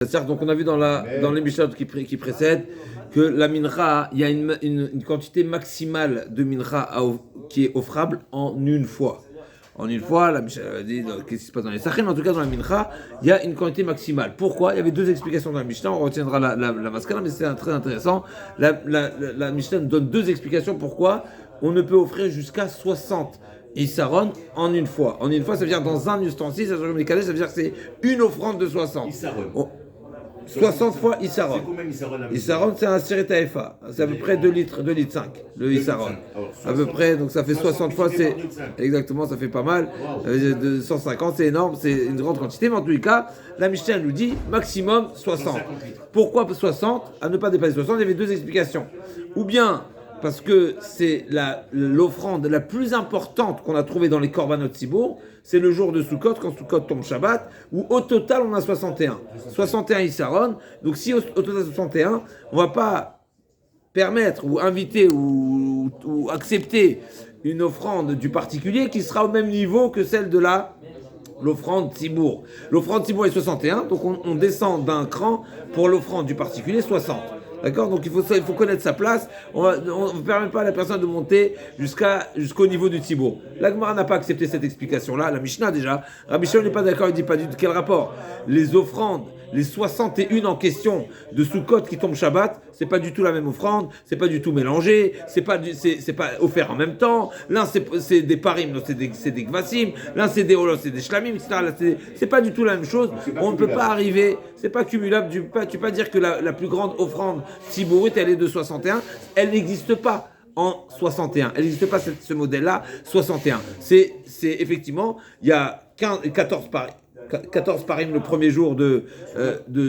C'est-à-dire, donc on a vu dans les Mishnah qui précèdent que la mincha, il y a une quantité maximale de mincha qui est offrable en une fois. En une fois, la Mishnah dit qu'est-ce qui se passe dans les Sachem, en tout cas dans la mincha, il y a une quantité maximale. Pourquoi? Il y avait deux explications dans la Mishnah, on retiendra la maskala, mais c'est très intéressant. La Mishnah nous donne deux explications pourquoi on ne peut offrir jusqu'à 60 Issaron en une fois. En une fois, ça veut dire dans un ustensile, ça veut dire que c'est une offrande de 60. Issaron. 60 fois Issaron. C'est combien Issaron? Issaron, c'est un Sireta FA. C'est à peu près 2 litres 5, le Issaron. À peu près, donc ça fait 60 fois, c'est. Exactement, ça fait pas mal. 150, c'est énorme, c'est une grande quantité. Mais en tous les cas, la Mishnah nous dit maximum 60. Pourquoi 60? À ne pas dépasser 60, il y avait deux explications. Ou bien parce que c'est l'offrande la plus importante qu'on a trouvée dans les Korbanot Tzibour, c'est le jour de Sukkot, quand Sukkot tombe Shabbat, où au total on a 61. 61 Issaron. Donc si au total 61, on ne va pas permettre ou inviter ou accepter une offrande du particulier qui sera au même niveau que celle de l'offrande Tzibour. L'offrande Tzibour est 61, donc on descend d'un cran pour l'offrande du particulier 60. D'accord? Donc il faut connaître sa place. On ne permet pas à la personne de monter jusqu'au niveau du Tzibour. La Gemara n'a pas accepté cette explication-là. La Mishnah déjà. Rabbi Shimon n'est pas d'accord, il ne dit pas du tout quel rapport. Les offrandes, les 61 en question de Sukkot qui tombent Shabbat, c'est pas du tout la même offrande, c'est pas du tout mélangé, c'est pas offert en même temps. L'un c'est des parim, l'autre c'est des kvasim, l'un c'est des holos, c'est des shlamim, etc. Là, c'est pas du tout la même chose. On ne peut pas arriver, c'est pas cumulable. Tu peux pas dire que la plus grande offrande tzibourite, elle est de 61, elle n'existe pas en 61. Elle n'existe pas ce modèle-là, 61. C'est effectivement, il y a 14 parim le premier jour de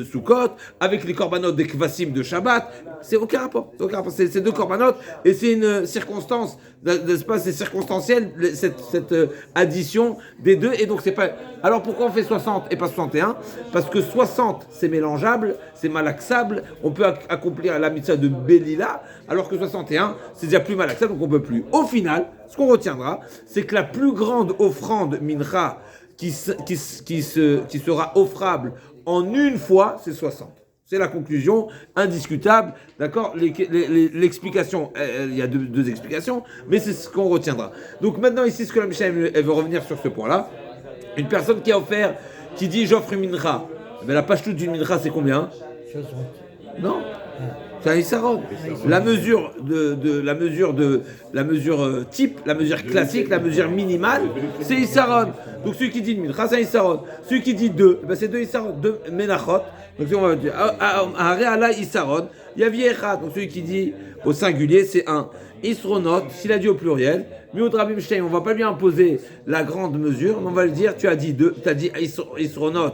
Sukkot, avec les korbanot des kvasim de Shabbat, c'est aucun rapport. C'est deux korbanot, et c'est une circonstance, n'est-ce pas, c'est circonstanciel, cette addition des deux, et donc c'est pas... Alors pourquoi on fait 60 et pas 61? Parce que 60, c'est mélangeable, c'est malaxable, on peut accomplir la mitzvah de Belila, alors que 61, c'est déjà plus malaxable, donc on peut plus. Au final, ce qu'on retiendra, c'est que la plus grande offrande mincha qui sera offrable en une fois, c'est 60. C'est la conclusion indiscutable, d'accord? L'explication, il y a deux explications, mais c'est ce qu'on retiendra. Donc maintenant ici, ce que la Mishnah elle veut revenir sur ce point-là, une personne qui a offert, qui dit j'offre une mincha, mais la pashtout d'une mincha c'est combien? 60. Non. C'est un Issaron. La mesure type, la mesure classique, la mesure minimale, c'est Issaron. Donc celui qui dit une mincha, c'est un Issaron. Celui qui dit deux, ben c'est deux Issaron, deux menachot. Donc on va dire Areala Issaron, Yavi Echad. Donc celui qui dit au singulier, c'est un. Isronot, s'il a dit au pluriel, Miut Rabim Shteim, on ne va pas lui imposer la grande mesure, mais on va lui dire, tu as dit deux, tu as dit Isronot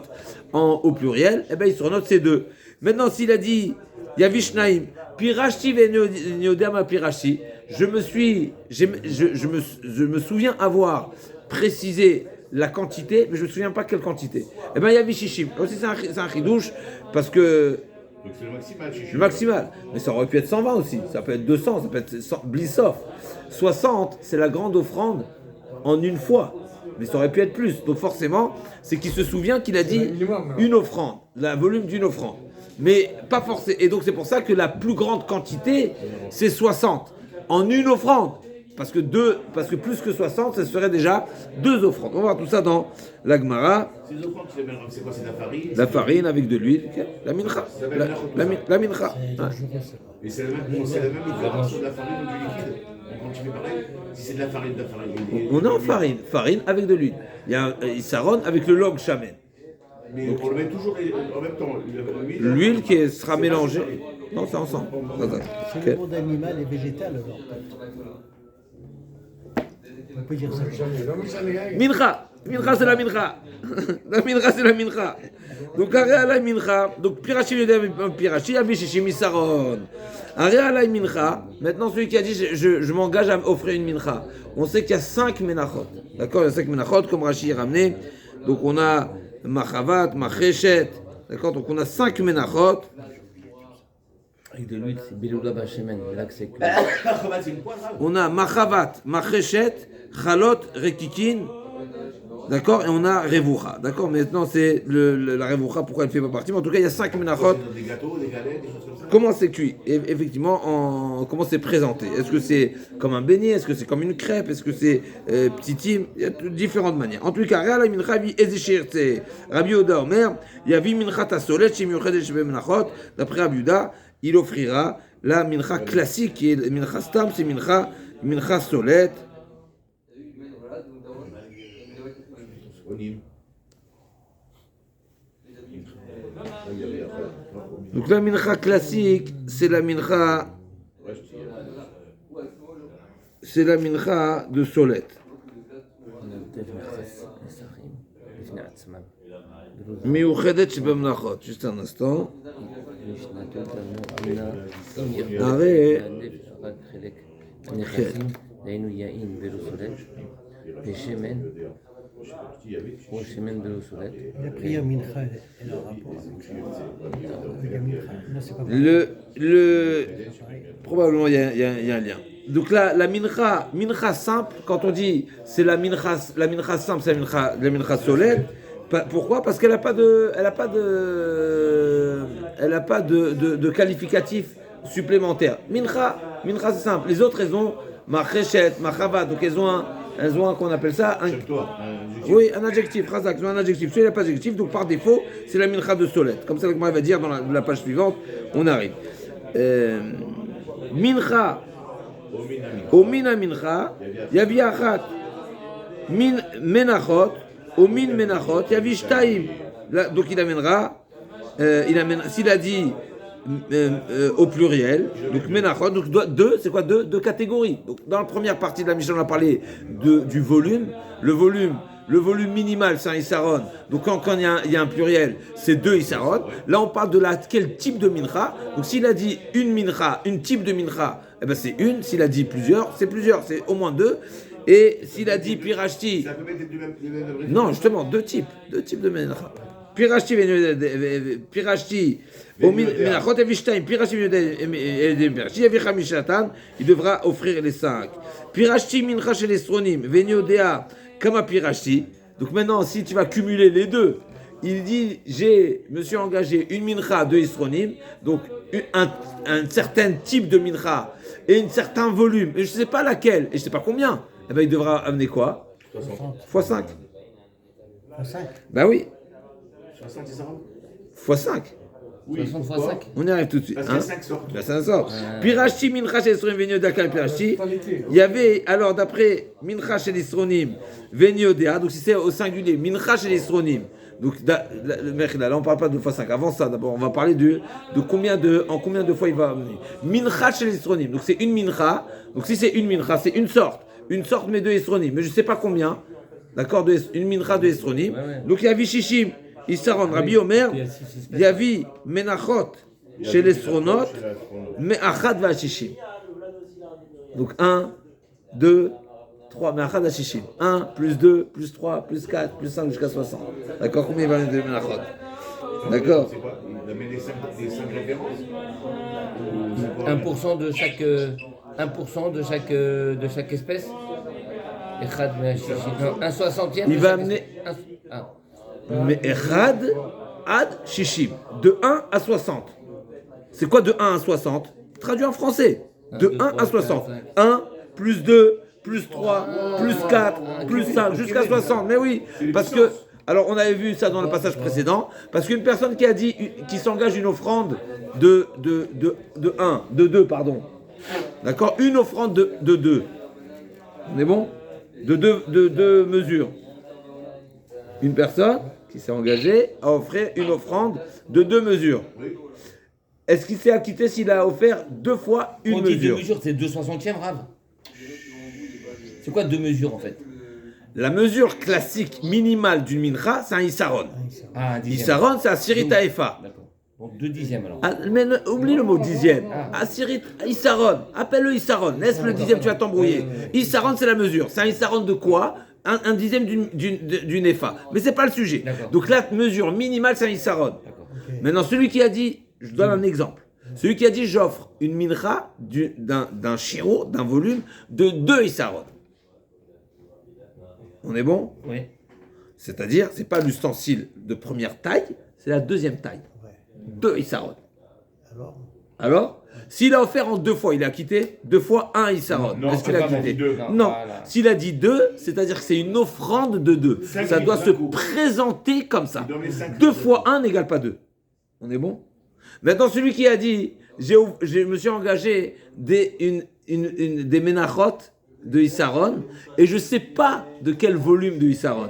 au pluriel, et bien Isronot c'est deux. Maintenant s'il a dit Yavishnaim, Pirashti Veneodama Pirashti. Je me souviens avoir précisé la quantité, mais je ne me souviens pas quelle quantité. Eh bien, Yavishishim. Aussi, c'est un chidouche, parce que. Donc c'est le maximal. Le maximal. Mais ça aurait pu être 120 aussi. Ça peut être 200, ça peut être 100, Blissoff. 60, c'est la grande offrande en une fois. Mais ça aurait pu être plus. Donc forcément, c'est qu'il se souvient qu'il a dit une offrande, le volume d'une offrande. Mais pas forcément. Et donc c'est pour ça que la plus grande quantité, c'est 60 en une offrande. Parce que plus que 60, ça serait déjà deux offrandes. On va voir tout ça dans la Gemara. Ces offrandes, c'est quoi? C'est de la farine? La farine avec de l'huile, la mincha. La mincha. Et c'est la même différence sur de la farine ou du liquide? Quand tu fais pareil, si c'est de la farine. On est en farine avec de l'huile. Il y a un Issaron avec le log shamen. Mais on le met toujours en même temps. L'huile qui sera mélangée. Non, c'est ensemble. C'est le monde animal et végétal alors. On peut dire ça. Mincha, c'est la mincha. La mincha, c'est la mincha. Donc, la mincha. Donc, pirachi, pirachi, avishishim isaron. La mincha. Maintenant, celui qui a dit je m'engage à offrir une mincha. On sait qu'il y a 5 menachot. D'accord? Il y a 5 menachot, comme Rashi est ramené. Donc, on a machavat, macheshet. D'accord? Donc, on a 5 menachot. Avec de l'huile, c'est Beloula Bachemen, là que c'est que. On a machavat, macheshet, chalot, rekikin D'accord? Et on a Revoucha. D'accord? Maintenant, c'est la Revoucha, pourquoi elle ne fait pas partie. Mais en tout cas, il y a 5 Menachot. Des gâteaux, des galettes, des choses comme ça. Comment c'est cuit? Et effectivement, comment c'est présenté? Est-ce que c'est comme un beignet? Est-ce que c'est comme une crêpe? Est-ce que c'est petit tim? Il y a différentes manières. En tout cas, Rabbi Yehuda Omer, Yavi Minchat Asolet, Shemiuchedet Shebe Menachot. D'après Rabbi Yehuda, il offrira la mincha classique, qui est mincha stam, c'est mincha solet. Donc la mincha classique, c'est la mincha de solet. מיוחדת שבמלאכות, juste un instant. הרי דהיינו יין ולא סולת, ושמן או שמן ולא סולת. La prière mincha, elle a un rapport avec la mincha. Non, c'est pas probablement il y a un lien. Donc là, la mincha simple, quand on dit c'est la mincha simple, c'est la mincha solide. Pourquoi? Parce qu'elle n'a pas de qualificatif supplémentaire. Mincha c'est simple. Les autres, elles ont macheshet, machava, donc elles ont un qu'on appelle ça oui, un adjectif. Razak, un adjectif. Celui-là n'a pas d'adjectif, donc par défaut, c'est la mincha de solette. Comme ça, le Gemara va dire dans la page suivante, on arrive. Mincha, au mina mincha, yavi achat, min menachot, au min menachot, yavi shtaim. Donc il amènera, s'il a dit au pluriel, donc menachot, donc deux, c'est quoi deux catégories. Donc dans la première partie de la Mishnah, on a parlé du volume. Le volume minimal, c'est un Issaron. Donc quand il y a un pluriel, c'est 2 Issaron. Là, on parle de quel type de mincha. Donc s'il a dit une mincha, une type de mincha, eh ben c'est une. S'il a dit plusieurs, c'est au moins 2. Et s'il a dit pirashti, Ça peut mettre du même non, justement, deux types de mincha. Pirashti, minachot evishtaim, pirashti, il devra offrir les 5. Pirashti mincha chez les stronim, veniodea. Kama pirashti. Donc maintenant, si tu vas cumuler les deux, il dit je me suis engagé une mincha de isronim, donc un certain type de mincha et un certain volume, et je ne sais pas laquelle, et je ne sais pas combien, eh ben, il devra amener quoi? Fois 5. Fois 5. Ben oui. 60, c'est ça? Fois 5. 60 fois 5. On y arrive tout de suite. Parce qu'il y a 5 sortes. Là, ça sort. Pirashti, mincha shel isronim, venio pirashti. Il y avait, alors d'après mincha shel isronim, venio donc si c'est au singulier, mincha shel isronim. Donc, là, on ne parle pas de fois 5. Avant ça, d'abord, on va parler en combien de fois il va amener. Mincha shel isronim. Donc, c'est une mincha. Donc, si c'est une mincha, c'est une sorte, mais de isronim. Mais je ne sais pas combien. D'accord, une mincha de isronim. Donc, il y a Vishishim. Issaron, Rabbi Omer, Yavi Menachot chez les Sronot, Me'achad Vashishim. Donc 1, 2, 3, Me'achad Vashishim. 1, plus 2, plus 3, plus 4, plus 5 jusqu'à 60. D'accord, combien il va mettre de Menachot? D'accord. C'est quoi? Il a mis des 5 références? 1% de chaque 1% de chaque espèce. Echad Vashishim. Non, 1/60. Il va amener. Mais Echad ad Shishim. De 1 à 60. C'est quoi de 1 à 60? Traduit en français. De 1 à 60. 1, plus 2, plus 3, plus 4, plus 5, jusqu'à 60. Mais oui, parce que. Alors, on avait vu ça dans le passage précédent. Parce qu'une personne qui s'engage une offrande de 2, pardon. D'accord? Une offrande de 2. On est bon? De 2 mesures. Une personne qui s'est engagée à offrir une offrande de 2 mesures. Est-ce qu'il s'est acquitté s'il a offert 2 fois une mesure? 2 mesures, c'est 2/60e, Rav. C'est quoi 2 mesures en fait? La mesure classique minimale d'une mincha, c'est un issaron. Ah, un dixième. Issaron, c'est un sirita efa. D'accord. Donc 2 dixièmes alors. Mais oublie le mot dixième. Issaron, appelle-le issaron. Laisse le dixième, tu vas t'embrouiller. Issaron, c'est la mesure. C'est un issaron de quoi? Un dixième d'une EFA. Mais ce n'est pas le sujet. D'accord. Donc la mesure minimale, c'est un Issaron. Maintenant, celui qui a dit, je donne un exemple. Celui qui a dit, j'offre une mincha d'un shiro, d'un volume, de 2 Issaron. On est bon? Oui. C'est-à-dire, c'est pas l'ustensile de première taille, c'est la deuxième taille. Ouais. 2 Issaron. Alors, Alors, s'il a offert en 2 fois, il a quitté 2 fois 1 Issaron. Non, Est-ce qu'il a pas quitté? dit deux. Non. Voilà. S'il a dit 2, c'est-à-dire que c'est une offrande de 2. Cinq Ça doit d'un se coup. présenter comme ça. Il donne les 5 2 fois 1 n'égale pas 2. On est bon? Maintenant, celui qui a dit, je me suis engagé des ménachot de Issaron, et je ne sais pas de quel volume de Issaron.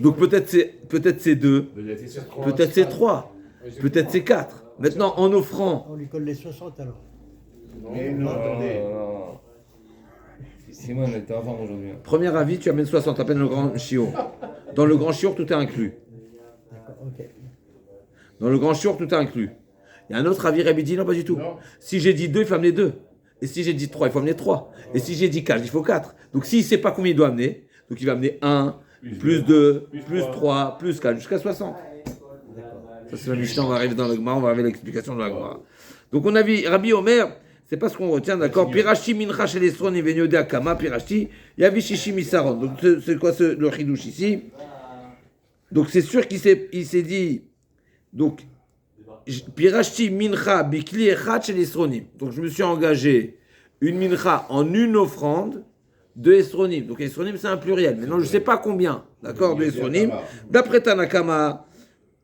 Donc peut-être c'est 2, peut-être c'est 3, peut-être c'est 4. Maintenant, en offrant, on lui colle les 60 alors. Mais non, attendez. Simon, on était en forme aujourd'hui. premier avis, tu amènes 60, à peine le grand chiot. Dans le grand chiot, tout est inclus. D'accord, ok. Dans le grand chiot, tout est inclus. Il y a un autre avis, Rabbi dit non, pas du tout. Non. Si j'ai dit 2, il faut amener 2. Et si j'ai dit 3, il faut amener 3. Et si j'ai dit 4, il faut 4. Donc s'il ne sait pas combien il doit amener, donc il va amener 1, plus 2, plus 3, plus 4, jusqu'à 60. Ça c'est la Mishnah, on va arriver dans le Gemara, on va arriver à l'explication de la Gemara. Donc on a vu Rabbi Omer, c'est pas ce qu'on retient, d'accord. Pirashi mincha shel esron et venyode akama, pirashi, yavi shishi misaron. Donc c'est quoi le chidouche ici? Donc c'est sûr qu'il s'est dit, donc, Pirashti mincha bikli echad shel esronim. Donc je me suis engagé une mincha en une offrande de esronim. Donc esronim c'est un pluriel. Maintenant je ne sais pas combien, d'accord, de esronim. D'après Tanakama,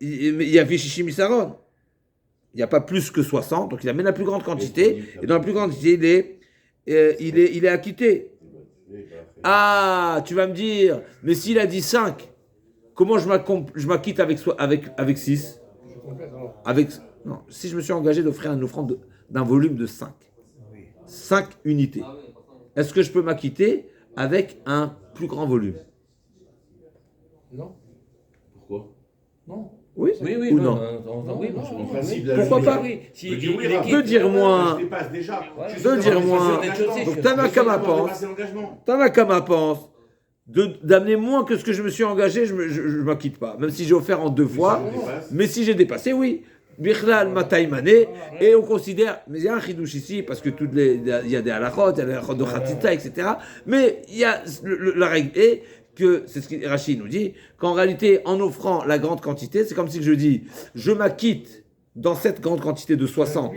il y a Vishishi Misaron. Il n'y a pas plus que 60, donc il amène la plus grande quantité. Et dans la plus grande quantité, il est acquitté. Ah, tu vas me dire, mais s'il a dit 5, comment je m'acquitte avec 6? Non, si je me suis engagé d'offrir une offrande d'un volume de 5, 5 unités, est-ce que je peux m'acquitter avec un plus grand volume? Non. Pourquoi? Non. Oui, Oui, ou non, non? oui, moi, En principe, Pourquoi pas? Oui, si De dire oui, il est Raph. De dire moins. Je dépasse déjà. Ouais. Je De sais dire pas, moins. je sais pas, Donc je Tanakama sais pas, pense. dépasser l'engagement. Tanakama pense d'amener moins que ce que je me suis engagé, je ne m'acquitte pas. Même si j'ai offert en 2 fois. Si on dépasse. Mais si j'ai dépassé, oui. Bichlal Mataïmané, et on considère, mais il y a un chidouche ici, parce que il y a des halachot, il y a des halachot de Khatita, etc. Mais il y a la règle est que, c'est ce que Rachid nous dit, qu'en réalité, en offrant la grande quantité, c'est comme si je dis, je m'acquitte dans cette grande quantité de 60.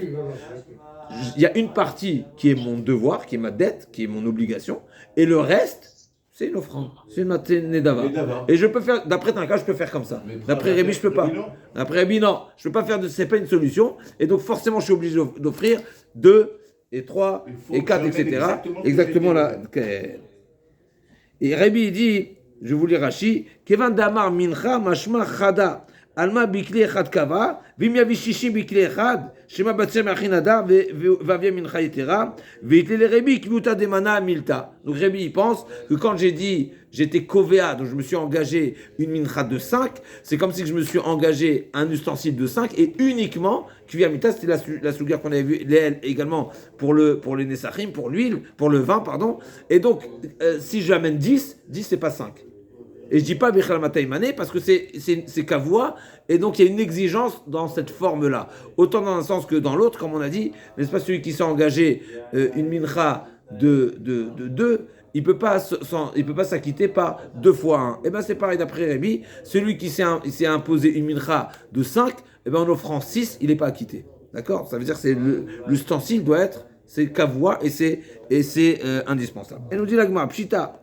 Il y a une partie qui est mon devoir, qui est ma dette, qui est mon obligation, et le reste, c'est une offrande, c'est une maténédava. Et je peux faire, d'après Tanaka, je peux faire comme ça. D'après Rémi, je peux pas. D'après Rémi, non, je peux pas faire c'est pas une solution. Et donc forcément, je suis obligé d'offrir 2 et 3 et 4, etc. Exactement là. Et Rémi dit, je vous lis Rashi, Kevan damar mincha mashma chada. Alma bikli echad kava, vim yavi shishi bikli echad, shema batsem achinada, vavia mincha yetera, veitle le Rébi kivuta demana milta. Donc Rébi, il pense que quand j'ai dit, j'étais kovéa, donc je me suis engagé une mincha de 5, c'est comme si je me suis engagé un ustensile de 5, et uniquement, kivia milta, c'était la sougar qu'on avait vue, également pour les nesachim, pour l'huile, pour le vin, pardon. Et donc, si j'amène 10 c'est pas 5. Et je dis pas Bichal Mataïmané parce que c'est kavoua, et donc il y a une exigence dans cette forme-là. Autant dans un sens que dans l'autre, comme on a dit, n'est-ce pas, celui qui s'est engagé une mincha de 2, il peut pas s'acquitter par 2 fois 1. Et bien c'est pareil d'après Rémi, celui qui s'est imposé une mincha de 5, et ben en offrant 6, il n'est pas acquitté. D'accord? Ça veut dire que l'ustensile doit être, c'est kavoua, et c'est indispensable. Et nous dit l'agma, pshita.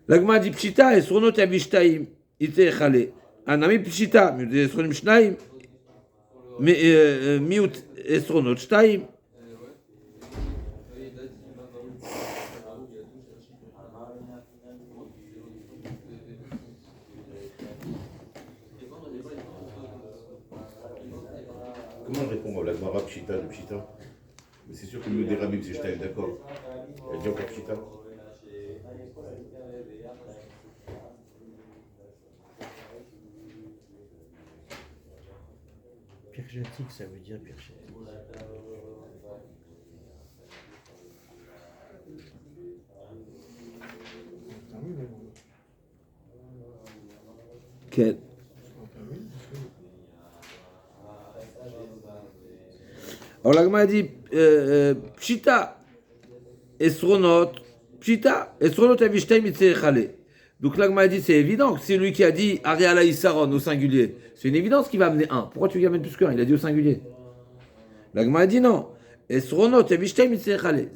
L'agma dit pshita, esronot yavishtaim, ite echale. Anami pshita, miut esronim shnaim, miut esronot shtaim. Comment je réponds à la Gemara pshita de pshita? Mais c'est sûr que le des Rabim, c'est Shtaim, d'accord. Elle dit encore pshita. Pirjatique, ça veut dire pirjatique. Quel? Alors l'agma a dit pshita, esronot, pshita, esronot avishtaim itzeh chale. Donc l'Agma a dit, c'est évident que c'est lui qui a dit Ariala Isaron au singulier. C'est une évidence qu'il va amener un. Pourquoi tu lui amènes plus qu'un? Il a dit au singulier. L'Agma a dit non. Esronot,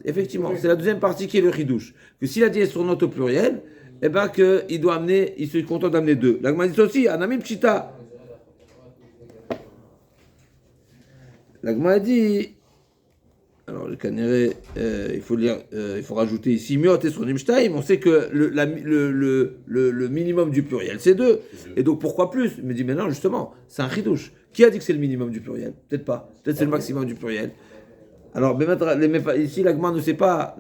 effectivement, c'est la deuxième partie qui est le chidouche. Que s'il a dit Esronot au pluriel, eh ben qu'il doit amener, il se contente d'amener deux. L'Agma dit aussi, Anami Pchita. L'Agma a dit, alors le canéré, il faut lire, il faut rajouter ici Miot et Sronim Shtaim. On sait que le minimum du pluriel c'est deux. Et donc pourquoi plus? Il me dit mais non justement, c'est un chidouche. Qui a dit que c'est le minimum du pluriel? Peut-être pas. Peut-être c'est le maximum du pluriel. Alors ici l'Agma ne sait pas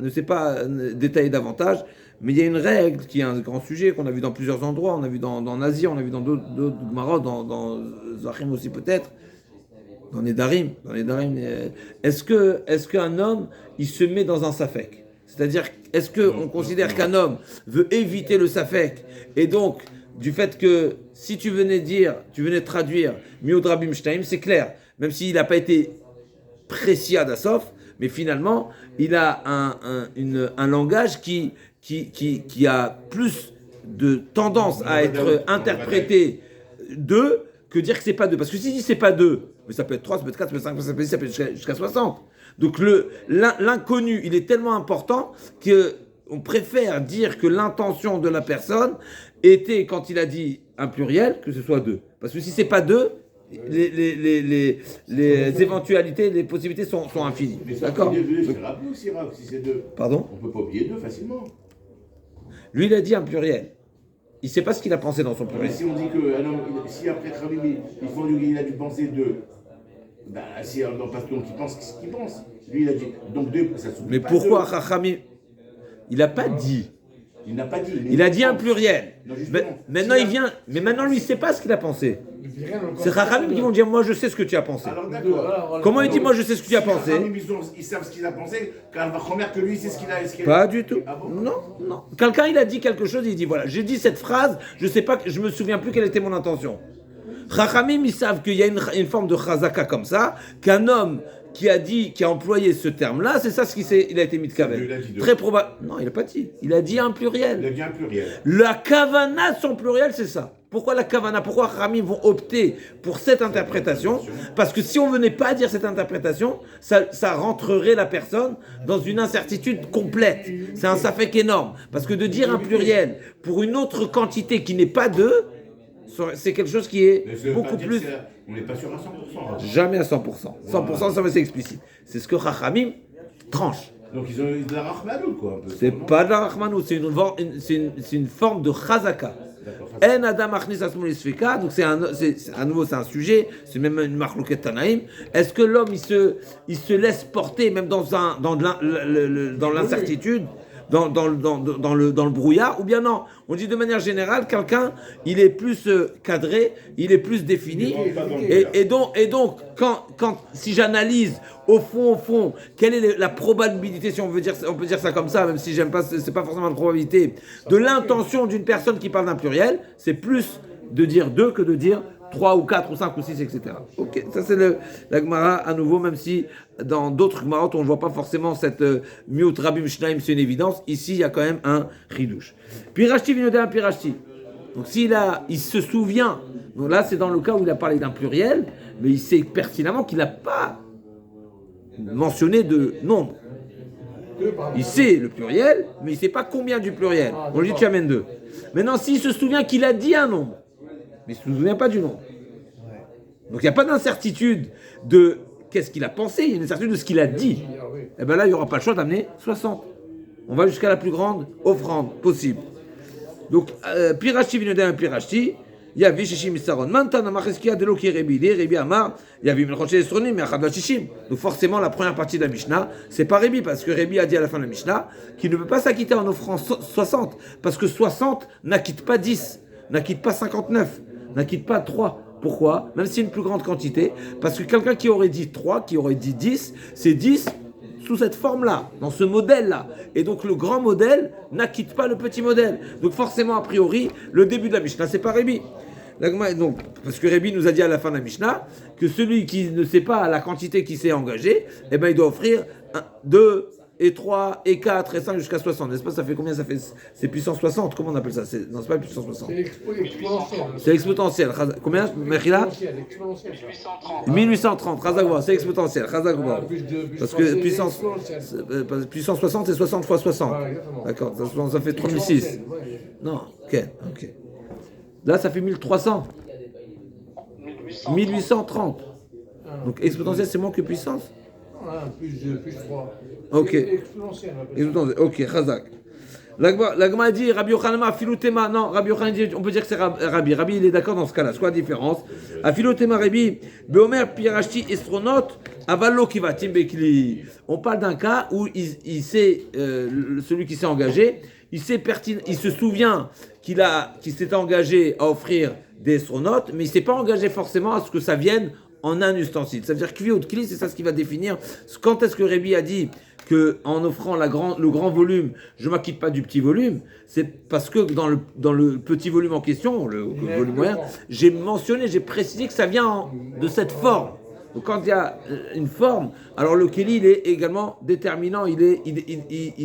détailler davantage. Mais il y a une règle qui est un grand sujet qu'on a vu dans plusieurs endroits. On a vu dans Nazi, on a vu dans d'autres Gemara, dans Zachim aussi peut-être. Dans les Darim, est-ce qu'un homme, il se met dans un safek? C'est-à-dire, est-ce qu'on considère qu'un homme veut éviter le safek, et donc, du fait que, si tu venais traduire Miot Rabim Shtaim, c'est clair, même s'il n'a pas été précis à Dassof, mais finalement, il a un langage qui a plus de tendance à être interprété deux que dire que c'est pas deux. Parce que s'il dit c'est pas deux, mais ça peut être 3, ça peut être 4, ça peut être 5, ça peut être 10, ça peut être jusqu'à 60. Donc l'inconnu, il est tellement important qu'on préfère dire que l'intention de la personne était, quand il a dit un pluriel, que ce soit deux. Parce que si c'est pas deux, les éventualités, les possibilités sont infinies. D'accord? C'est rappelé aussi, Rav, si c'est deux. Pardon? On peut pas oublier deux facilement. Lui, il a dit un pluriel. Il ne sait pas ce qu'il a pensé dans son pluriel. Mais si on dit que si après Khamim, il a dû penser deux, ben, si on passe donc il pense ce qu'il pense. Lui, il a dit donc deux, ça s'oublie. Mais pas pourquoi deux. Chachamim? Il n'a pas dit. Il n'a pas dit. Il a dit un pluriel. Non, maintenant, il vient. Mais maintenant, lui, il ne sait pas ce qu'il a pensé. C'est Chachamim qui vont dire moi, je sais ce que tu as pensé. Alors d'accord. Comment il dit moi, je sais ce que tu as pensé? Ils savent ce qu'il a pensé, car va remettre que lui, c'est ce qu'il a. Pas du tout. Ah bon? Non. Quelqu'un, il a dit quelque chose, il dit voilà, j'ai dit cette phrase, je me souviens plus quelle était mon intention. Chachamim, ils savent qu'il y a une forme de chazaka comme ça, qu'un homme qui a employé ce terme-là, c'est ça ce il a été mis de kaven. Très probable. Non, il n'a pas dit. Il a dit un pluriel. Il a dit un pluriel. La kavana de son pluriel, c'est ça. Pourquoi la kavana? Pourquoi Chachamim vont opter pour cette interprétation? Parce que si on venait pas dire cette interprétation, ça rentrerait la personne dans une incertitude complète. C'est un safek énorme. Parce que de dire un pluriel pour une autre quantité qui n'est pas deux, c'est quelque chose qui est beaucoup plus... On n'est pas sûr à 100%. Jamais à 100%. 100%, ça c'est explicite. C'est ce que Chachamim tranche. Donc ils ont de la rachmanout, quoi. C'est pas de la rachmanout, c'est une forme de chazaka. En adam achnis asmol isfika, donc à nouveau c'est un sujet, c'est même une marlouket tanaïm. Est-ce que l'homme il se laisse porter même dans l'incertitude, dans le brouillard, ou bien non? On dit de manière générale, quelqu'un, il est plus cadré, il est plus défini, et donc si j'analyse au fond, quelle est la probabilité, si on peut dire ça comme ça, même si j'aime pas, c'est pas forcément la probabilité, de l'intention d'une personne qui parle d'un pluriel, c'est plus de dire deux que de dire 3 ou 4 ou 5 ou 6, etc. Ok, ça c'est la Gemara à nouveau, même si dans d'autres Gemarot on ne voit pas forcément cette Miut Rabim Shnaim, c'est une évidence. Ici il y a quand même un chidouche. Pirashti vinodé un pirashti. Donc il se souvient, donc là c'est dans le cas où il a parlé d'un pluriel, mais il sait pertinemment qu'il n'a pas mentionné de nombre. Il sait le pluriel, mais il ne sait pas combien du pluriel. On lui dit tu amènes deux. Maintenant s'il se souvient qu'il a dit un nombre, mais il ne se souvient pas du nom. Donc il n'y a pas d'incertitude de qu'est-ce qu'il a pensé, il y a une incertitude de ce qu'il a dit. Et bien là, il n'y aura pas le choix d'amener 60. On va jusqu'à la plus grande offrande possible. Donc, Pirashti vinodé un Pirashti, Yavi Shishim Isaron. Mantana Macheskia de Loki Rebi, Rebi Amar, Yavi Melchoche Esronim, mais Achad Shishim. Donc forcément, la première partie de la Mishnah, c'est pas Rebi, parce que Rebi a dit à la fin de la Mishnah qu'il ne peut pas s'acquitter en offrant 60, parce que 60 n'acquitte pas 10, n'acquitte pas 59, n'acquitte pas 3. Pourquoi? Même si c'est une plus grande quantité, parce que quelqu'un qui aurait dit 3, qui aurait dit 10, c'est 10 sous cette forme-là, dans ce modèle-là. Et donc le grand modèle n'acquitte pas le petit modèle. Donc forcément, a priori, le début de la Mishnah, c'est pas Rebi. Donc, parce que Rebi nous a dit à la fin de la Mishnah que celui qui ne sait pas la quantité qui s'est engagé, eh ben, il doit offrir 2 et 3, et 4, et 5 jusqu'à 60. N'est-ce pas? Ça fait combien? Ça fait, c'est puissance 60. Comment on appelle ça? Non, c'est pas puissance 60. C'est l'exponentiel. C'est exponentiel. Combien, Mechila? L'exponentiel. 1830. Razagwa, c'est exponentiel. Razagwa. Parce que puissance 60, c'est 60 fois 60. D'accord, ça fait 3006. Non, ok. Là, ça fait 1300. 1830. Donc exponentiel, c'est moins que puissance. Plus 2, plus 3. Ok. Exponentiel. Ok, Chazak. L'agma dit Rabbi Yochanan Afilutema. Non, Rabbi Yochanan dit, on peut dire que c'est Rabbi. Rabbi, il est d'accord dans ce cas-là. C'est quoi la différence? Afilutema Rabbi, Beomer Pirashti Estronote, Avalo Kivatim Bekli. On parle d'un cas où il sait, celui qui s'est engagé, il se souvient qu'il s'était engagé à offrir des estronotes, mais il ne s'est pas engagé forcément à ce que ça vienne en un ustensile. Ça veut dire kvi ou kli, c'est ça ce qui va définir quand est-ce que Rabbi a dit qu'en offrant le grand volume, je ne m'acquitte pas du petit volume. C'est parce que dans le petit volume en question, le volume moyen, j'ai précisé que ça vient de cette forme. Donc quand il y a une forme, alors le keli, il est également déterminant, il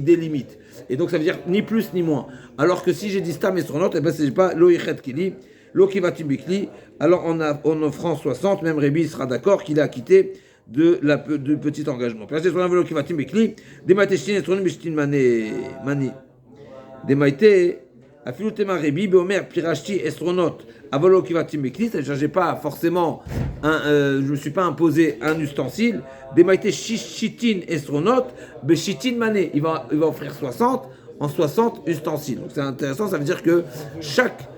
délimite. Et donc ça veut dire ni plus ni moins. Alors que si j'ai dit stam et stronot, eh ben c'est pas loïchet keli, lo kivatim bikli. Alors en offrant 60, même Rébi sera d'accord qu'il est acquitté de petit engagement. Parce que sur un vélo kivatim bikli, des matéchines et stronot bishtin mani. Des maïté, afilutema Rébi, beomer pirashti estronot. Avolo kivatim bikli, c'est-à-dire j'ai pas forcément je me suis pas imposé un ustensile. Des maïté shitin estronot, beshitin mané. Il va offrir 60 en 60 ustensiles. Donc c'est intéressant, ça veut dire que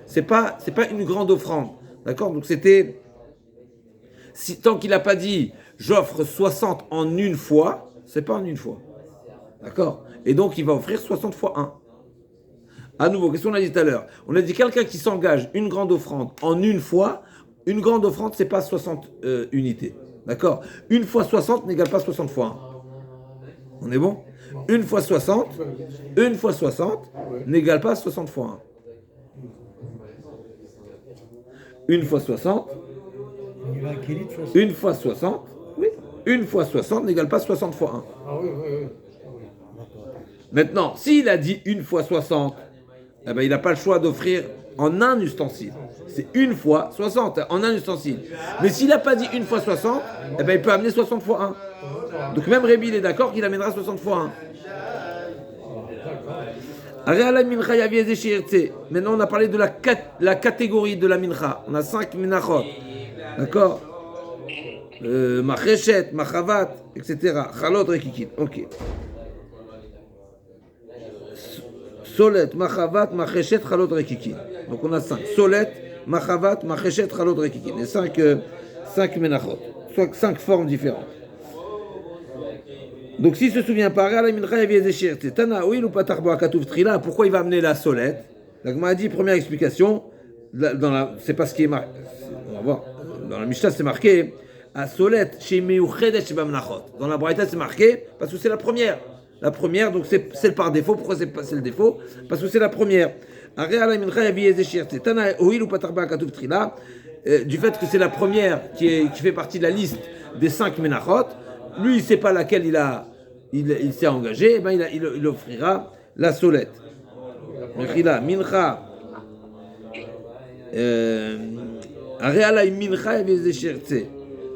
c'est pas une grande offrande. D'accord? Donc c'était, tant qu'il n'a pas dit j'offre 60 en une fois, c'est pas en une fois. D'accord? Et donc il va offrir 60 fois 1. À nouveau, qu'est-ce qu'on a dit tout à l'heure? On a dit quelqu'un qui s'engage une grande offrande en une fois, une grande offrande, c'est pas 60 unités. D'accord? Une fois 60 n'égale pas 60 fois 1. On est bon? Une fois 60 n'égale pas 60 fois 1. Une fois 60, une fois 60, oui. Une fois 60 n'égale pas 60 fois 1. Ah oui. Maintenant, s'il a dit une fois 60, eh ben, il n'a pas le choix d'offrir en un ustensile. C'est une fois 60, en un ustensile. Mais s'il n'a pas dit une fois 60, eh ben, il peut amener 60 fois 1. Donc même Rébi, il est d'accord qu'il amènera 60 fois 1. Maintenant, on a parlé de la catégorie de la mincha. On a 5 minachot. D'accord? Macheshet, machavat, etc. Chalot, rekikin. Ok. Solet, machavat, macheshet, chalot, rekikin. Donc on a 5. Solet, machavat, macheshet, chalot, rekikin. Et 5 menachot. 5 formes différentes. Donc s'il se souvient pas, pourquoi il va amener la solette? La Gemara a dit, première explication, c'est pas ce qui est marqué. On va voir. Dans la Mishnah, c'est marqué à solette chez Meuchedet chez Bamnachot. Dans la Braïta, c'est marqué parce que c'est la première. La première, donc c'est par défaut. Pourquoi c'est le défaut? Parce que c'est la première. Du fait que c'est la première qui fait partie de la liste des 5 menachot, lui, il ne sait pas laquelle il s'est engagé, ben il offrira la solette. Mechila, mincha.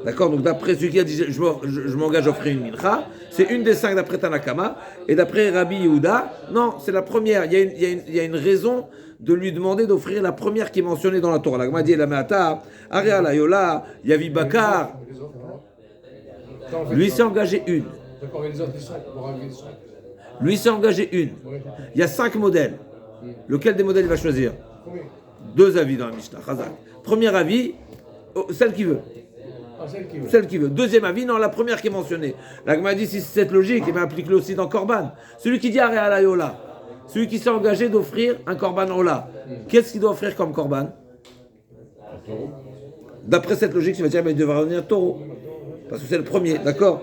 D'accord, donc d'après celui qui a dit je m'engage à offrir une mincha, c'est une des 5 d'après Tanakama, et d'après Rabbi Yehuda, non, c'est la première. Il y a une raison de lui demander d'offrir la première qui est mentionnée dans la Torah. La Gemara dit la Meata, Ariala Yola, Yavi Bakar. Lui s'est engagé une. Lui s'est engagé une. Il y a 5 modèles. Lequel des modèles il va choisir? 2 avis dans la Mishnah. Chazak. Premier avis, celle qui veut. Celle qui veut. Deuxième avis, non, la première qui est mentionnée. La Gemara dit si c'est cette logique, eh bien applique-le aussi dans Korban. Celui qui dit Ariala Yola, celui qui s'est engagé d'offrir un Korban Ola, qu'est-ce qu'il doit offrir comme Korban? D'après cette logique, tu vas dire il devra revenir taureau. Parce que c'est le premier, d'accord?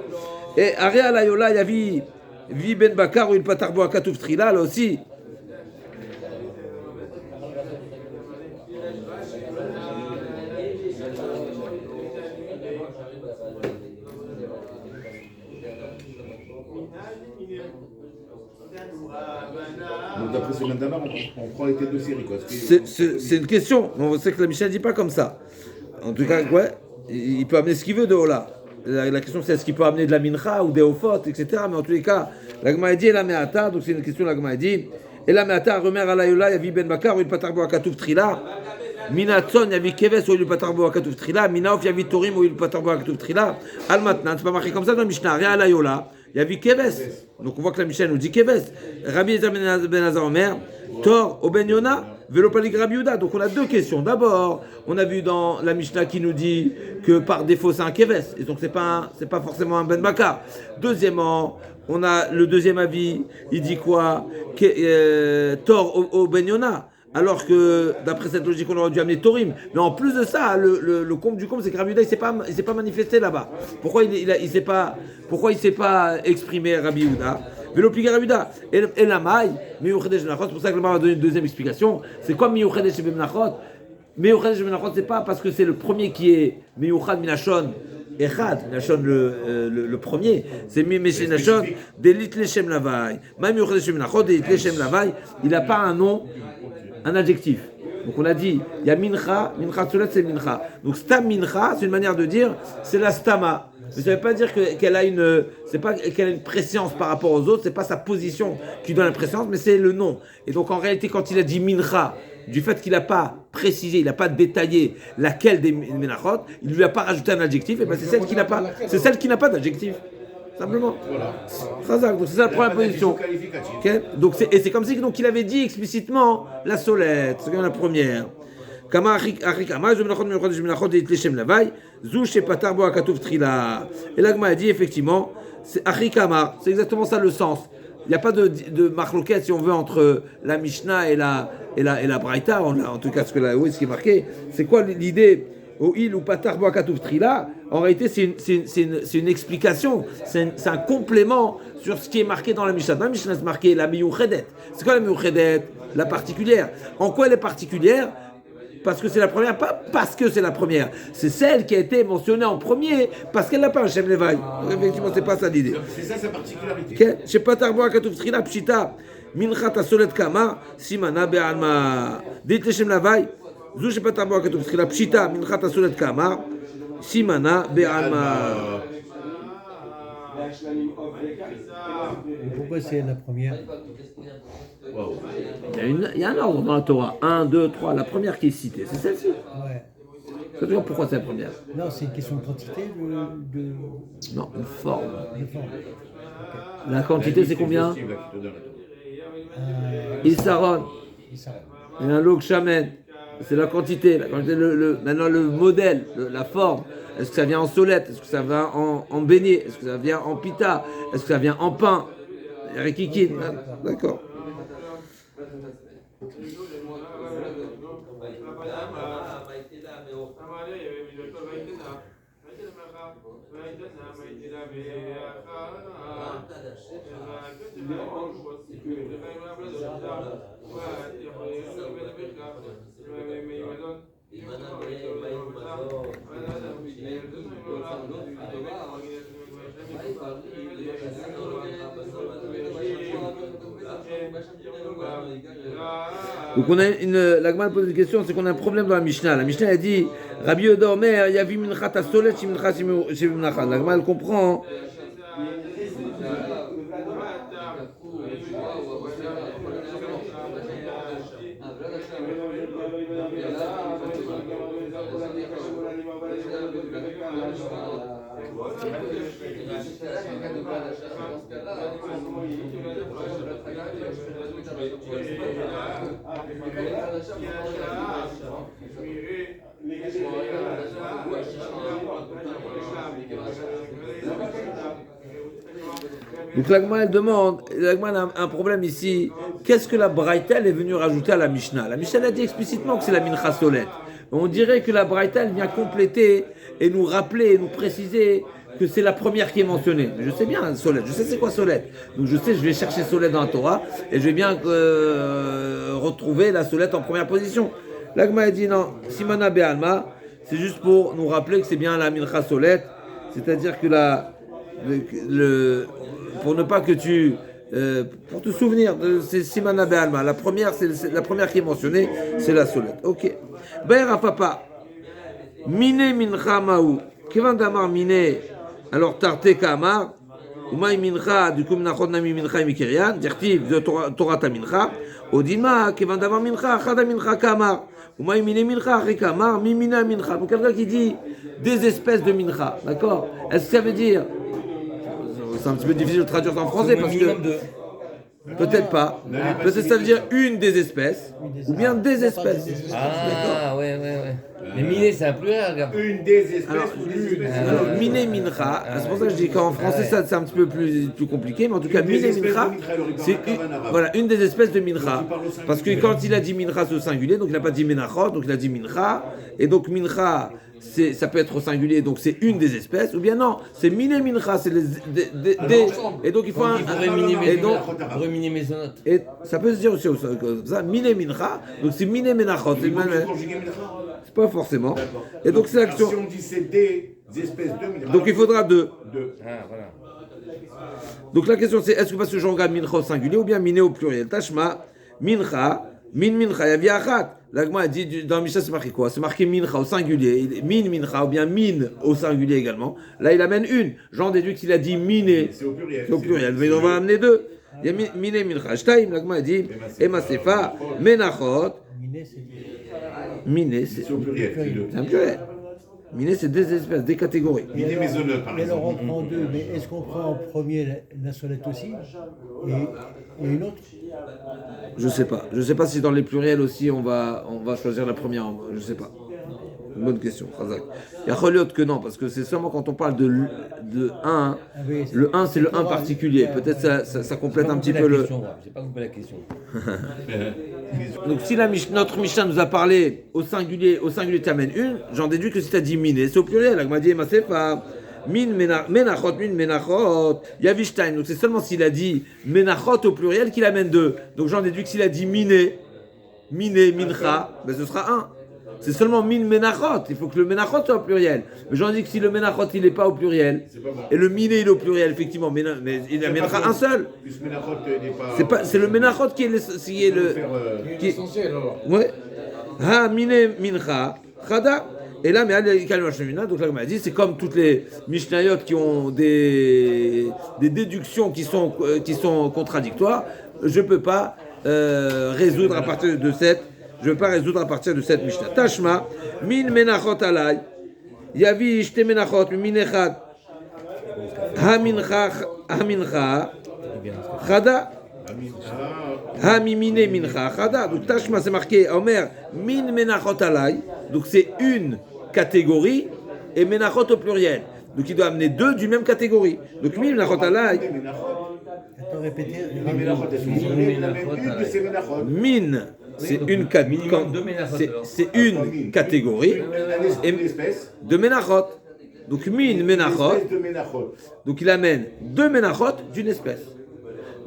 Et Ariala Yola, il y a Vi Ben Bakar ou il Patarbo Akatouf Trila, là aussi. Donc d'après ce même d'abord, on prend les têtes de série. Quoi. C'est une question. On sait que la Mishnah ne dit pas comme ça. En tout cas, ouais, il peut amener ce qu'il veut de Ola. La question c'est est-ce qu'il peut amener de la mincha ou des ofot, etc. Mais en tous les cas, la Gemara a dit la meata, donc c'est une question la Gemara a dit. Et la meata, remer à la yola, yavi ben bakar, ou il patarbo à katouf trila. Minatson, yavi keves, ou il patarbo à katouf trila. Minaof, yavi torim, ou il patarbo à katouf trila. Al matnan, c'est pas marqué comme ça dans la Mishnah, rien à la yola. Yavi keves. Donc on voit que la Mishnah nous dit keves. Rabbi Ezer ben Azar Omer, Tor, au ben Yona. Velopalik Rabbi Yehuda. Donc on a deux questions. D'abord, on a vu dans la Mishnah qui nous dit que par défaut c'est un keves, et donc c'est pas forcément un ben bakar. Deuxièmement, on a le deuxième avis, il dit quoi? Tor au ben Yona. Alors que d'après cette logique, on aurait dû amener Torim. Mais en plus de ça, le comble du comble, c'est que Rabbi Yehuda il s'est pas manifesté là-bas. Pourquoi il s'est pas exprimé Rabbi Yehuda? Veloplik Rabbi Yehuda et la maille Miyuchedesh Benachot. C'est pour ça que le Mar a donné une deuxième explication. C'est quoi Miyuchedesh Benachot? Miyuchedesh Benachot, c'est pas parce que c'est le premier qui est Miyuchad Minashon Echad, Minashon le premier. C'est Minashon Delit Leshem Lavai. Même Miyuchedesh Benachot Delit Leshem Lavai, il n'a pas un nom, un adjectif. Donc on a dit, il y a Mincha Tzulet, c'est Mincha. Donc Stam Mincha, c'est une manière de dire, c'est la Stama. Mais ça ne veut pas dire qu'elle a une préscience par rapport aux autres, c'est pas sa position qui donne la préscience, mais c'est le nom. Et donc en réalité, quand il a dit Mincha, du fait qu'il n'a pas précisé, il n'a pas détaillé laquelle des Menachot, il ne lui a pas rajouté un adjectif, et ben c'est celle qui n'a pas d'adjectif. Simplement. Voilà. Donc c'est ça la première position. Okay. Donc c'est comme si donc il avait dit explicitement la solette, c'est la première. Et l'agma a dit effectivement, c'est Achikama, c'est exactement ça le sens. Il n'y a pas de marloquette si on veut entre la Mishnah et la Braïta, en tout cas ce qui est marqué. C'est quoi l'idée? Au il ou patar bo akatouf trila, en réalité c'est une explication, c'est un complément sur ce qui est marqué dans la Mishnah. Dans la Mishnah c'est marqué la miyuchedet. C'est quoi la miyuchedet? La particulière. En quoi elle est particulière? Parce que c'est la première, pas parce que c'est la première. C'est celle qui a été mentionnée en premier parce qu'elle n'a pas un Shem Levaï. Effectivement, c'est pas ça l'idée. C'est ça sa particularité. Okay. Chez patar bo akatouf trila pshita minchat asolet kama simana be'alma dit Shem Levaï. Zou shepatar bo akatouf trila pshita minchat asolet kama simana be'alma. Pourquoi c'est la première? Wow. Il y a un ordre dans la Torah. 1, 2, 3. La première qui est citée, c'est celle-ci. Ouais. C'est toujours pourquoi c'est la première. Non, c'est une question de quantité Non, une forme. de forme. La quantité, c'est combien? Isaron. Et un log shamen. C'est la quantité. Maintenant, le modèle, la forme. Est-ce que ça vient en solette? Est-ce que ça vient en beignet? Est-ce que ça vient en pita? Est-ce que ça vient en pain? Rikikin. D'accord. Donc on a la Gemara pose une question, c'est qu'on a un problème dans la Mishnah. La Mishnah a dit Rabbi Yehuda Omer, yavi minchat asolet shiminchat shiminchat. La Gemara elle comprend. Donc l'Agma elle demande, l'Agma a un problème ici. Qu'est-ce que la Braïta est venue rajouter à la Mishnah? La Mishnah a dit explicitement que c'est la Mincha Solet. On dirait que la Braïta vient compléter et nous rappeler et nous préciser que c'est la première qui est mentionnée. Mais je sais bien Solet, je sais c'est quoi Solet. Donc je sais, je vais chercher Solet dans la Torah et je vais bien retrouver la Solet en première position. L'Agma a dit non, Simana Be'alma, c'est juste pour nous rappeler que c'est bien la Mincha Solet, c'est-à-dire que pour ne pas que tu pour te souvenir, c'est Simana Be'alma. La première, la première qui est mentionnée, c'est la solette. Ok. Be'er papa. Mine mincha maou. Kevan damar mine. Alors tarte kamar. Umay mincha. Du coup, minachot nami mincha mikirian. Dirtiv de Torah ta mincha. Odima. Kevan damar mincha. Chada mincha kamar. Umay mine mincha. Rikamar. Mimina mincha. Donc quelqu'un qui dit des espèces de mincha. D'accord? Est-ce que ça veut dire. C'est un petit peu difficile de traduire en français parce que. Peut-être pas. Peut-être ça veut dire une des espèces ou bien des espèces. Ah, ouais. Mais miné, c'est un pluriel, regarde. Une des espèces ou des espèces. Alors, miné mincha, c'est pour ça que je dis qu'en français ça c'est un petit peu plus compliqué, mais en tout cas miné mincha, c'est une des espèces de mincha. Parce que quand il a dit mincha c'est au singulier, donc il n'a pas dit menachot, donc il a dit mincha, et donc mincha ça peut être au singulier, donc c'est une des espèces, ou bien non, c'est miné mincha, c'est et donc il faut un Miné mésonote. et ça peut se dire aussi comme ça, miné mincha, donc c'est miné menachot, c'est pas forcément. Et donc c'est l'action. Si on dit c'est des espèces de mincha. Donc il faudra deux. Ah, voilà. Donc la question c'est est-ce que parce que je regarde mincha au singulier ou bien miné au pluriel? Tashma, mincha, mincha, yavi achat. L'agma a dit dans Mishnah c'est marqué quoi? C'est marqué mincha au singulier, mincha ou bien min au singulier également. Là il amène une. J'en déduis qu'il a dit miné. C'est au pluriel. C'est au pluriel, mais on va amener deux. Il y a miné mincha. Shtaim, l'agma a dit emasefa, menachot. Miné c'est au pluriel. c'est un pluriel. Miné c'est des espèces, des catégories. Miné mésonote, par Et alors exemple. on prend deux, mais est-ce qu'on prend en premier la solette aussi et une autre? Je sais pas. Je sais pas si dans les pluriels aussi on va choisir la première. Je sais pas. Bonne question, Khazak. Il y a Choliot que non, parce que c'est seulement quand on parle de 1. Oui, Le 1 c'est le 1 particulier. Peut-être ça complète un petit peu le. J'ai pas compris la question. Donc si notre Mishnah nous a parlé au singulier tu amènes une, j'en déduis que si tu as dit miné, c'est au pluriel. La dit Masefa. Min menachot, Yavishtain. Donc c'est seulement s'il a dit menachot au pluriel qu'il amène deux. Donc j'en déduis que s'il a dit miné, mincha, ben ce sera un. C'est seulement min menachot. Il faut que le menachot soit au pluriel. Mais j'en dis que si le menachot il n'est pas au pluriel et le miné il est au pluriel effectivement, mais il amènera un seul. C'est le menachot qui est Qui est essentiel alors. Ouais. Ha miné mincha chada. Et là, mais donc là, on m'a dit, c'est comme toutes les Mishnayot qui ont des déductions qui sont contradictoires. Je peux pas résoudre à partir de cette. Je peux pas résoudre à partir de cette Mishnah. Tashma min menachot alay yavi shte menachot min echad ha mincha chada ha mimine mincha chada. Donc Tashma c'est marqué Omer min menachot alay. Donc c'est une catégorie et menachot au pluriel. Donc il doit amener deux d'une même catégorie. Donc min menachot alay. Attends, répétez. Min, c'est une catégorie de menachot. Donc min menachot. Donc il amène deux menachot d'une espèce.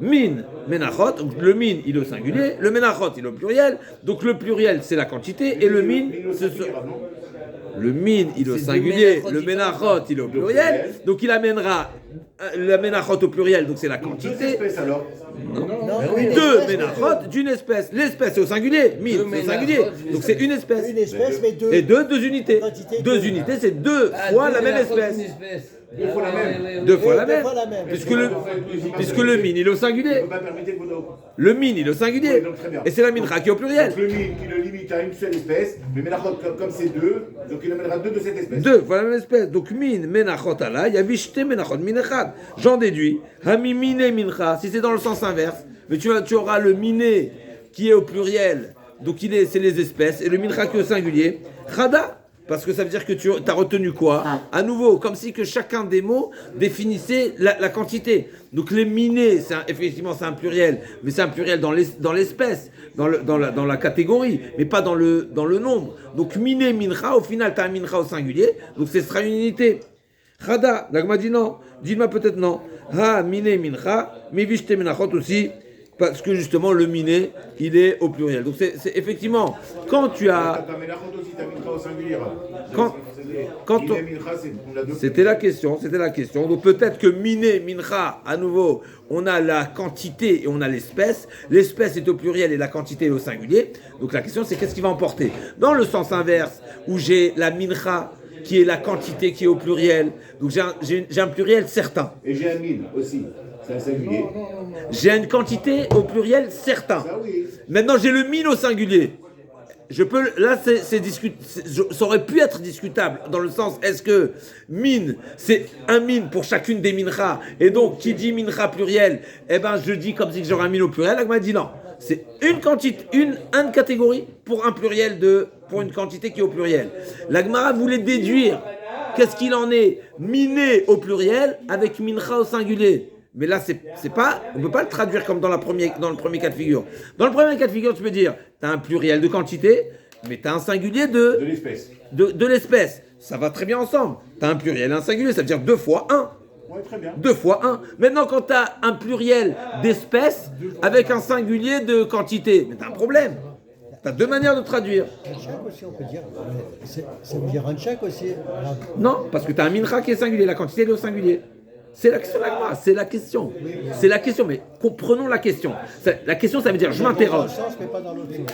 Min menachot, donc le min il est au singulier, le menachot il est au pluriel, donc le pluriel c'est la quantité et le min le min il est au singulier, le menachot il est au pluriel, donc il amènera la menachot au pluriel, donc c'est la quantité. Deux menachot d'une espèce. L'espèce est au singulier, min c'est au singulier, donc c'est une espèce. Une espèce, mais deux. Et deux unités. Deux unités, c'est deux fois la même espèce. Deux fois la même. Deux fois la même. Puisque le min il est au singulier. Le min il est au singulier. Et c'est la mincha qui est au pluriel. Donc le min qui le limite à une seule espèce, mais menachot comme c'est deux, donc il amènera deux de cette espèce. Deux fois la même espèce. Donc min menachot ala, yavishte menachot min echad. J'en déduis. Hami mine mincha. Si c'est dans le sens inverse, mais tu auras le miné qui est au pluriel. Donc c'est les espèces et le mincha qui est au singulier. Chada. Parce que ça veut dire que tu as retenu quoi? À nouveau, comme si que chacun des mots définissait la quantité. Donc les minés, effectivement c'est un pluriel, mais c'est un pluriel dans l'espèce, dans la catégorie, mais pas dans le nombre. Donc miné, mincha, au final tu as un mincha au singulier, donc ce sera une unité. Chada, l'agma dit non, dis-moi peut-être non. Ha, miné, mincha, mivishte menachot aussi, Parce que justement, le miné, il est au pluriel. Donc c'est effectivement, quand tu as... Ta Melachot aussi, ta Mincha au singulier. Quand Miné, Mincha, on a deux. C'était la question. Donc peut-être que miné, mincha, à nouveau, on a la quantité et on a l'espèce. L'espèce est au pluriel et la quantité est au singulier. Donc la question c'est qu'est-ce qui va emporter? Dans le sens inverse, où j'ai la mincha, qui est la quantité qui est au pluriel, donc j'ai un pluriel certain. Et j'ai un mine aussi, c'est un singulier. J'ai une quantité au pluriel certain. Ça oui. Maintenant j'ai le mine au singulier. Là, ça aurait pu être discutable dans le sens, est-ce que mine, c'est un mine pour chacune des mincha, et donc qui dit mincha pluriel, eh ben je dis comme si j'aurais un mine au pluriel. L'agma dit non, c'est une quantité, une catégorie pour un pluriel pour une quantité qui est au pluriel. L'agmara voulait déduire qu'est-ce qu'il en est miné au pluriel avec mincha au singulier. Mais là, c'est pas, on ne peut pas le traduire comme dans le premier cas de figure. Dans le premier cas de figure, tu peux dire, tu as un pluriel de quantité, mais tu as un singulier De l'espèce. de l'espèce. Ça va très bien ensemble. Tu as un pluriel et un singulier, ça veut dire 2 fois 1. Ouais, très bien. 2 fois 1. Maintenant, quand tu as un pluriel d'espèce avec un singulier de quantité, mais tu as un problème. Tu as 2 manières de traduire. Anchak aussi, on peut dire. Ça veut dire Anchak aussi. Non, parce que tu as un mincha qui est singulier, la quantité est au singulier. C'est la question, c'est la question. C'est la question, mais comprenons la question. La question, ça veut dire je m'interroge. Dans le sens, mais pas dans l'autre sens.